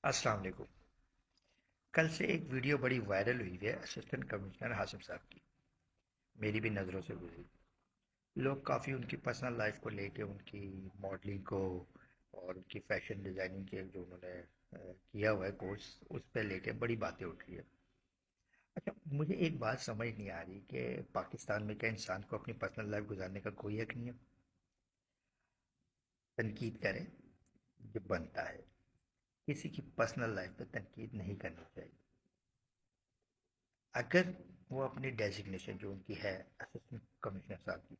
अस्सलाम वालेकुम। कल से एक वीडियो बड़ी वायरल हुई है असिस्टेंट कमिश्नर हाशिम साहब की। मेरी भी नज़रों से गुजरी। लोग काफ़ी उनकी पर्सनल लाइफ को लेके, उनकी मॉडलिंग को और उनकी फैशन डिज़ाइनिंग के जो उन्होंने किया हुआ है कोर्स, उस पर लेके बड़ी बातें उठ रही है। अच्छा, मुझे एक बात समझ नहीं आ रही कि पाकिस्तान में क्या इंसान को अपनी पर्सनल लाइफ गुजारने का कोई हक नहीं है? तनकीद करें जो बनता है, किसी की पर्सनल लाइफ पे तनकीद नहीं करनी चाहिए। अगर वो अपनी डेजिग्नेशन जो उनकी है असिस्टेंट कमिश्नर साहब की,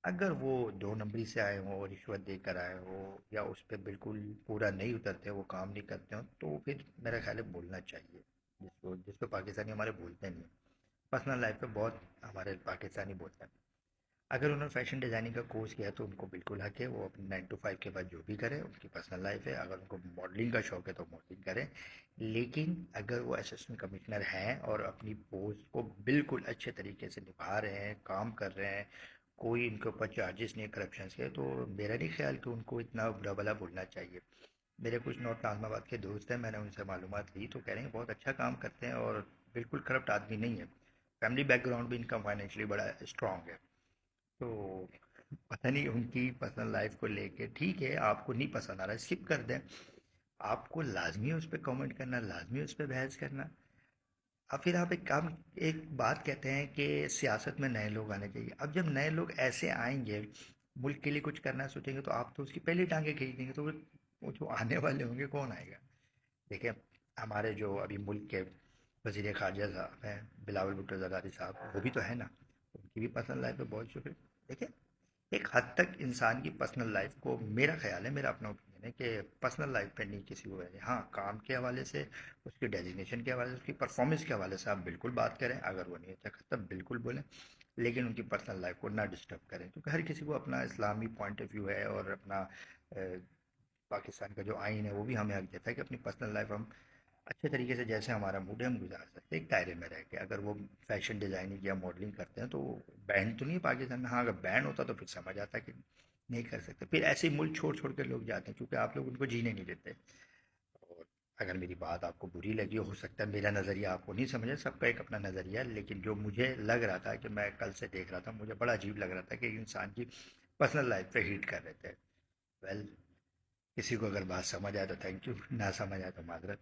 अगर वो दो नंबरी से आए हों और रिश्वत देकर आए हो या उस पर बिल्कुल पूरा नहीं उतरते, वो काम नहीं करते हो, तो फिर मेरा ख्याल है बोलना चाहिए। जिसको पाकिस्तानी हमारे बोलते नहीं। पर्सनल लाइफ पे बहुत हमारे पाकिस्तानी बोलते हैं। अगर उन्होंने फैशन डिज़ाइनिंग का कोर्स किया तो उनको बिल्कुल हक है, वो अपनी 9 to 5 के बाद जो भी करें, उनकी पर्सनल लाइफ है। अगर उनको मॉडलिंग का शौक है तो मॉडलिंग करें। लेकिन अगर वो असिस्टेंट कमिश्नर हैं और अपनी पोस्ट को बिल्कुल अच्छे तरीके से निभा रहे हैं, काम कर रहे हैं, कोई इनके ऊपर चार्जेस नहीं है करप्शन के, तो मेरा नहीं ख्याल कि उनको इतना बुरा भला बोलना चाहिए। मेरे कुछ नॉर्थ नाज़माबाद के दोस्त हैं, मैंने उनसे मालूमात ली तो कह रहे हैं बहुत अच्छा काम करते हैं और बिल्कुल करप्ट आदमी नहीं है। फैमिली बैकग्राउंड भी इनका फाइनेंशियली बड़ा स्ट्रांग है। तो पता नहीं उनकी पर्सनल लाइफ को लेके, ठीक है आपको नहीं पसंद आ रहा स्किप कर दें। आपको लाजमी है उस पर कमेंट करना, लाजमी है उस पर बहस करना। अब फिर आप एक काम, एक बात कहते हैं कि सियासत में नए लोग आने चाहिए। अब जब नए लोग ऐसे आएंगे, मुल्क के लिए कुछ करना सोचेंगे, तो आप तो उसकी पहली टांगे खींच देंगे, तो वो जो आने वाले होंगे कौन आएगा? देखिए, हमारे जो अभी मुल्क के वजीर खारजा साहब हैं, बिलावल भुट्टो ज़रदारी साहब, वो भी तो है ना। उनकी भी पर्सनल लाइफ में बहुत शुक्र। देखिए, एक हद तक इंसान की पर्सनल लाइफ को, मेरा ख्याल है, मेरा अपना ओपिनियन है कि पर्सनल लाइफ पे नहीं किसी को है। हाँ, काम के हवाले से, उसकी डेजिग्नेशन के हवाले से, उसकी परफॉर्मेंस के हवाले से आप बिल्कुल बात करें। अगर वो नहीं अच्छा करता बिल्कुल बोलें, लेकिन उनकी पर्सनल लाइफ को ना डिस्टर्ब करें, क्योंकि हर किसी को अपना इस्लामी पॉइंट ऑफ व्यू है और अपना पाकिस्तान का जो आइन है वो भी हमें हक देता है कि अपनी पर्सनल लाइफ हम अच्छे तरीके से, जैसे हमारा मूड है, हम गुजार सकते हैं एक दायरे में रह के। अगर वो फैशन डिज़ाइनिंग या मॉडलिंग करते हैं तो बैन तो नहीं है पाकिस्तान में। हाँ, अगर बैन होता तो फिर समझ आता कि नहीं कर सकते, फिर ऐसे ही मुल्क छोड़ छोड़ के लोग जाते हैं क्योंकि आप लोग उनको जीने नहीं देते। और अगर मेरी बात आपको बुरी लगी, हो सकता है मेरा नज़रिया आपको नहीं समझे, सबका एक अपना नज़रिया है, लेकिन जो मुझे लग रहा था कि मैं कल से देख रहा था, मुझे बड़ा अजीब लग रहा था कि इंसान की पर्सनल लाइफ पे हीट कर रहे थे। वेल, किसी को अगर बात समझ आए तो थैंक यू, ना समझ आए तो माजरत।